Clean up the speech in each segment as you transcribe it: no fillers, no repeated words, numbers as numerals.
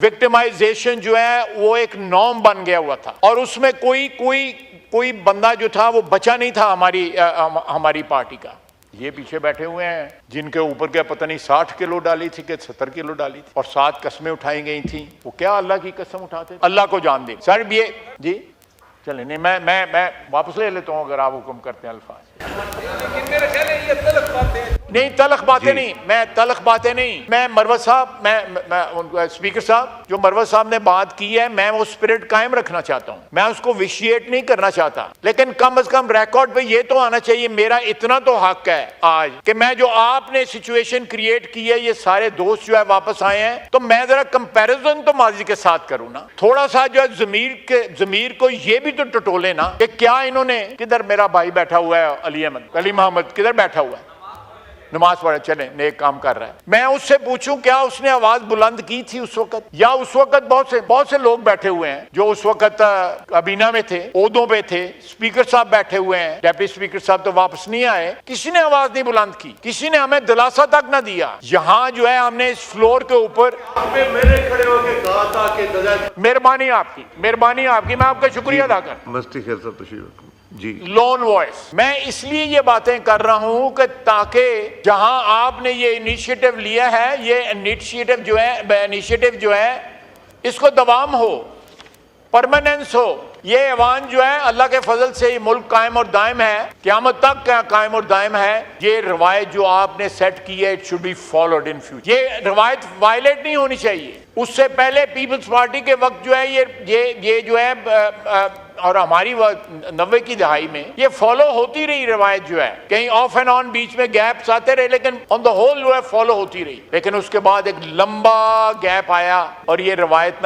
Victimisation जो है वो एक नॉर्म बन गया हुआ था और उसमें कोई बंदा जो था वो बचा नहीं था हमारी पार्टी का। ये पीछे बैठे हुए हैं जिनके ऊपर क्या पता नहीं 60 किलो डाली थी कि 70 किलो डाली थी और 7 कसमें उठाई गई थी, वो क्या अल्लाह की कसम उठाते थे? अल्लाह को जान दे सर। ये जी चले नहीं, मैं वापस ले लेता हूँ अगर आप हुक्म करते हैं अल्फाज। नहीं तलख बातें नहीं, मैं तलख बातें नहीं, मैं मरवत साहब, मैं स्पीकर साहब जो मरवत साहब ने बात की है, मैं वो स्पिरिट कायम रखना चाहता हूं, मैं उसको विशिएट नहीं करना चाहता, लेकिन कम से कम रिकॉर्ड पे ये तो आना चाहिए, मेरा इतना तो हक है आज कि मैं जो आपने सिचुएशन क्रिएट की है, ये सारे दोस्त जो है वापस आए हैं, तो मैं जरा कंपैरिजन तो माजी के साथ करूं ना, थोड़ा सा जो है जमीर को ये भी तो टटोले ना कि क्या इन्होंने, किधर मेरा भाई बैठा हुआ है अली मोहम्मद किधर बैठा हुआ है, नमाज पढ़े चले नेक काम कर रहा है, मैं उससे पूछूं क्या उसने आवाज बुलंद की थी उस वक्त? या उस वक्त बहुत से लोग बैठे हुए हैं जो उस वक्त काबीना में थे, ओहदों पे थे, स्पीकर साहब बैठे हुए हैं, डेप्टी स्पीकर साहब तो वापस नहीं आए, किसी ने आवाज नहीं बुलंद की, किसी ने हमें दिलासा तक ना दिया। यहाँ जो है हमने इस फ्लोर के ऊपर मैंने खड़े होकर कहा था कि मेहरबानी आपकी, मैं आपका शुक्रिया अदा कर मस्ती खेल सब तशरीफ जी। लोन वॉइस मैं इसलिए ये बातें कर रहा हूं कि ताकि जहां आपने ये इनिशिएटिव लिया है, ये इनिशिएटिव जो है इसको दवाम हो, परमानेंस हो। ये ऐवान जो है अल्लाह के फजल से ये मुल्क कायम और दायम है, क़यामत तक क्या कायम और दायम है। ये रवायत जो आपने सेट की है, it should be followed in future. ये रवायत वायलेट नहीं होनी चाहिए। उससे पहले पीपल्स पार्टी के वक्त जो है ये जो है और हमारी 90 की दहाई में ये फॉलो होती रही रवायत जो है, कहीं ऑफ एंड ऑन बीच में गैप्स आते रहे, लेकिन ऑन द होल जो है फॉलो होती रही। लेकिन उसके बाद एक लंबा गैप आया और ये रवायत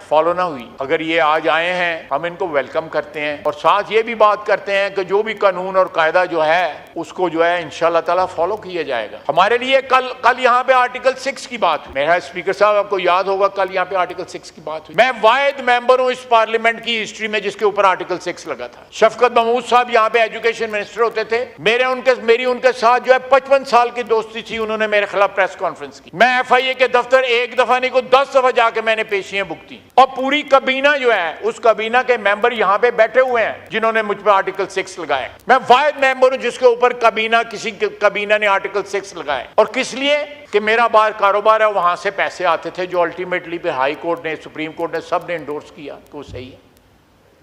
फॉलो ना हुई। अगर ये आज आए हैं, हम इनको वेलकम करते हैं और साथ ये भी बात करते हैं कि जो भी कानून और कायदा जो है उसको जो है इंशाल्लाह ताला फॉलो किया जाएगा। हमारे लिए कल यहाँ पे आर्टिकल 6 की बात हुई। मेरा स्पीकर साहब आपको याद होगा कल यहाँ पे आर्टिकल 6 की बात हुई। मैं वाहिद मेंबर हूँ इस पार्लियामेंट की हिस्ट्री में जिसके ऊपर आर्टिकल 6 लगा था। शफकत महमूद साहब यहाँ पे एजुकेशन मिनिस्टर होते थे। मेरी उनके साथ जो है 55 साल की दोस्ती थी। उन्होंने मेरे खिलाफ प्रेस कॉन्फ्रेंस की। मैं FIA के दफ्तर एक दफा नहीं को 10 दफा जाके मैंने पेशियां बुकती और पूरी कबीना जो है, उस कबीना के मेंबर यहाँ पे बैठे हुए हैं जिन्होंने मुझ पर आर्टिकल 6 लगाए। मैं वाहिद मेंबर हूँ जिसके ऊपर किसी कबीना ने आर्टिकल 6 लगाए। और किस लिए? कि मेरा बाहर कारोबार है, वहां से पैसे आते थे जो अल्टीमेटली पे हाई कोर्ट ने, सुप्रीम कोर्ट ने, सब ने इंडोर्स किया कि वो सही है,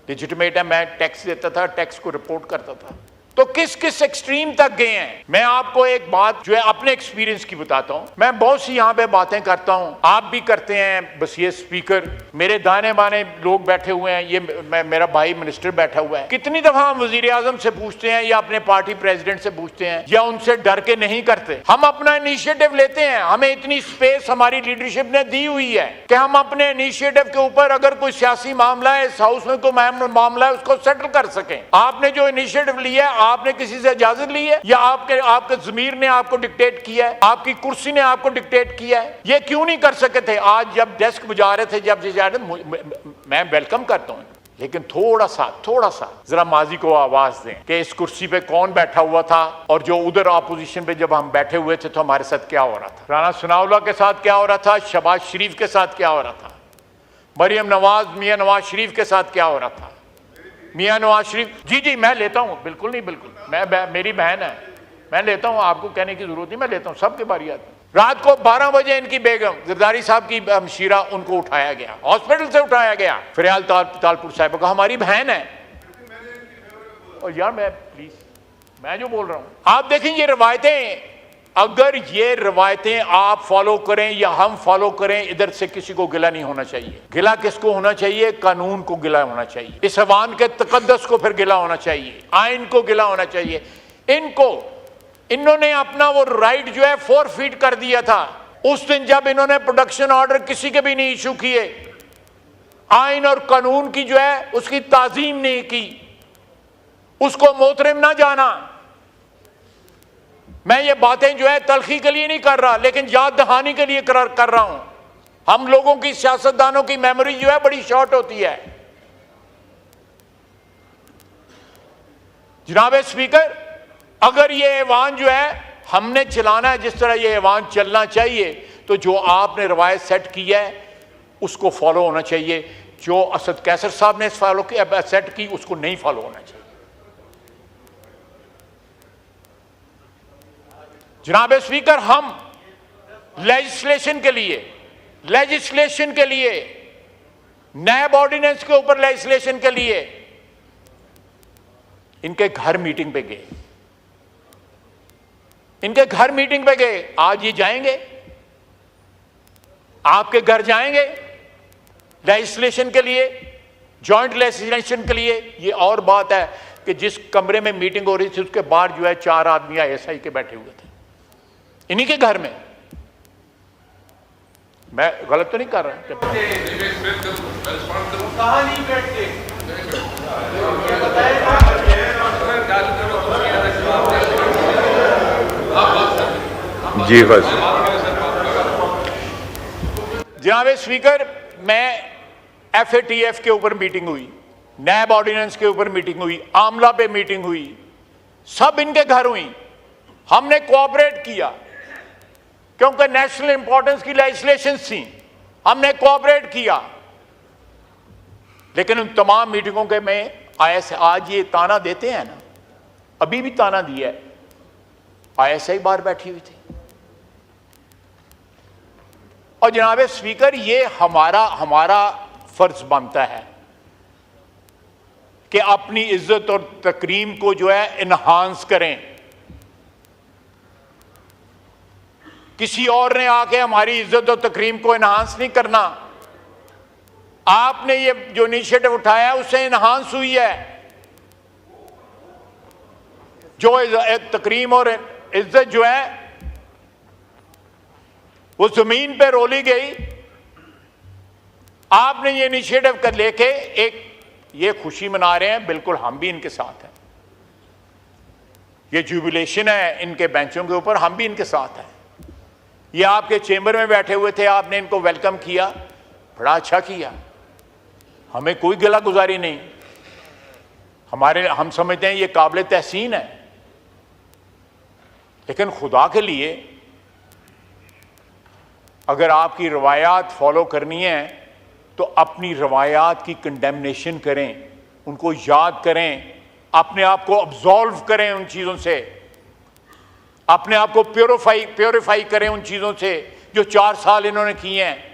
लेजिटिमेट है। मैं टैक्स देता था, टैक्स को रिपोर्ट करता था। तो किस एक्सट्रीम तक गए हैं। मैं आपको एक बात जो है अपने एक्सपीरियंस की बताता हूं। मैं बहुत सी यहाँ पे बातें करता हूं, आप भी करते हैं। बस ये स्पीकर, मेरे दाने बाने लोग बैठे हुए हैं, ये मेरा भाई मिनिस्टर बैठा हुआ है। कितनी दफा हम वजीर आजम से पूछते हैं या अपने पार्टी प्रेसिडेंट से पूछते हैं या उनसे डर के नहीं करते। हम अपना इनिशिएटिव लेते हैं। हमें इतनी स्पेस हमारी लीडरशिप ने दी हुई है कि हम अपने इनिशिएटिव के ऊपर अगर कोई सियासी मामला है, इस हाउस में कोई मामला है, उसको सेटल कर सकें। आपने जो इनिशिएटिव लिया है, आपने किसी से इजाजत ली है या आपके ज़मीर ने आपको डिक्टेट किया है, आपकी कुर्सी ने आपको डिक्टेट किया है? ये क्यों नहीं कर सके थे? आज जब डेस्क बजा रहे थे, मैं वेलकम करता हूं, लेकिन थोड़ा सा जरा माजी को आवाज दें कि इस कुर्सी पे कौन बैठा हुआ था और जो उधर ऑपोजिशन पे जब हम बैठे हुए थे तो हमारे साथ क्या हो रहा था, राना सनाउल्लाह के साथ क्या हो रहा था, शहबाज शरीफ के साथ क्या हो रहा था, मरियम नवाज, मियां नवाज शरीफ के साथ क्या हो रहा था। मियां नवाज शरीफ, जी मैं लेता हूं, बिल्कुल नहीं, बिल्कुल मेरी बहन है, मैं लेता हूं, आपको कहने की जरूरत नहीं, मैं लेता हूं, सबके बारी आती। रात को 12 बजे इनकी बेगम जरदारी साहब की हमशीरा, उनको उठाया गया, हॉस्पिटल से उठाया गया, फिरयाल तालपुर साहिब का, हमारी बहन है। और यार मैं जो बोल रहा हूं, आप देखें ये रवायतें, अगर ये रवायतें आप फॉलो करें या हम फॉलो करें, इधर से किसी को गिला नहीं होना चाहिए। गिला किसको होना चाहिए? कानून को गिला होना चाहिए, इस अवान के तकद्दस को फिर गिला होना चाहिए, आइन को गिला होना चाहिए। इन्होंने अपना वो राइट जो है फोरफीट कर दिया था उस दिन जब इन्होंने प्रोडक्शन ऑर्डर किसी के भी नहीं इशू किए, आइन और कानून की जो है उसकी ताजीम नहीं की, उसको मोहतरम ना जाना। मैं ये बातें जो है तलखी के लिए नहीं कर रहा, लेकिन याद दहानी के लिए कर रहा हूं। हम लोगों की, सियासतदानों की मेमोरी जो है बड़ी शॉर्ट होती है। जनाब स्पीकर, अगर ये ऐवान जो है हमने चलाना है जिस तरह ये ऐवान चलना चाहिए, तो जो आपने रवायत सेट की है उसको फॉलो होना चाहिए। जो असद कैसर साहब ने फॉलो किया सेट की, उसको नहीं फॉलो होना चाहिए। जनाब स्पीकर, हम लेजिस्लेशन के लिए नैब ऑर्डिनेंस के ऊपर लेजिस्लेशन के लिए इनके घर मीटिंग पे गए, आज ये जाएंगे, आपके घर जाएंगे लेजिस्लेशन के लिए, जॉइंट लेजिस्लेशन के लिए। ये और बात है कि जिस कमरे में मीटिंग हो रही थी उसके बाहर जो है 4 आदमी ISI के बैठे हुए थे, इन्हीं के घर में। मैं गलत तो नहीं कर रहा? कहाँ नहीं बैठते? जी बस। जनाब स्पीकर, मैं FATF के ऊपर मीटिंग हुई, नैब ऑर्डिनेंस के ऊपर मीटिंग हुई, आमला पे मीटिंग हुई, सब इनके घर हुई। हमने कोऑपरेट किया क्योंकि नेशनल इंपॉर्टेंस की लेजिस्लेशन थी, हमने कोऑपरेट किया। लेकिन उन तमाम मीटिंगों के में आज ये ताना देते हैं ना, अभी भी ताना दिया है, ISI बाहर बैठी हुई थी। और जनाब स्पीकर, ये हमारा फर्ज बनता है कि अपनी इज्जत और तकरीम को जो है इन्हांस करें। किसी और ने आके हमारी इज्जत और तकरीम को इन्हांस नहीं करना। आपने ये जो इनिशिएटिव उठाया है उससे इन्हांस हुई है। जो तकरीम और इज्जत जो है वो जमीन पे रोली गई। आपने ये इनिशिएटिव कर लेके एक ये खुशी मना रहे हैं, बिल्कुल हम भी इनके साथ हैं। ये जुबिलेशन है इनके बेंचों के ऊपर, हम भी इनके साथ हैं। ये आपके चेंबर में बैठे हुए थे, आपने इनको वेलकम किया, बड़ा अच्छा किया, हमें कोई गिला गुजारी नहीं। हम समझते हैं ये काबिल तहसीन है। लेकिन खुदा के लिए अगर आपकी रवायात फॉलो करनी है तो अपनी रवायात की कंडेमनेशन करें, उनको याद करें, अपने आप को अब्जॉल्व करें उन चीज़ों से, अपने आप को प्योरीफाई करें उन चीज़ों से जो 4 साल इन्होंने किए हैं।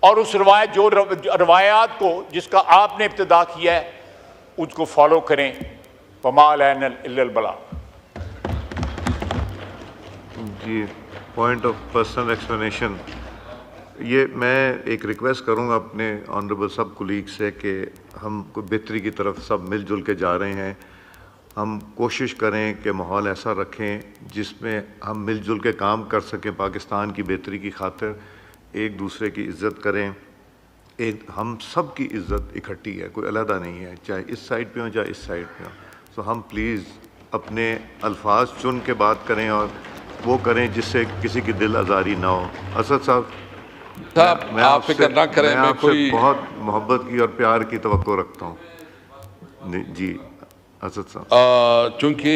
और उस रवायात को जिसका आपने इब्तिदा किया है उसको फॉलो करें। वमाल इल्लल बला। जी, पॉइंट ऑफ पर्सनल एक्सप्लेनेशन। ये मैं एक रिक्वेस्ट करूंगा अपने ऑनरेबल सब कुलीग से कि हम को बेहतरी की तरफ सब मिलजुल के जा रहे हैं। हम कोशिश करें कि माहौल ऐसा रखें जिसमें हम मिलजुल के काम कर सकें पाकिस्तान की बेहतरी की खातिर। एक दूसरे की इज़्ज़त करें, हम सब की इज़्ज़त इकट्ठी है, कोई अलहदा नहीं है, चाहे इस साइड पे हो चाहे इस साइड पे हो। सो हम प्लीज़ अपने अल्फाज चुन के बात करें और वो करें जिससे किसी की दिल आज़ारी ना हो। असद साहब, मैं आपसे बहुत मोहब्बत की और प्यार की तवक्को रखता हूँ। जी असद साहब, चूँकि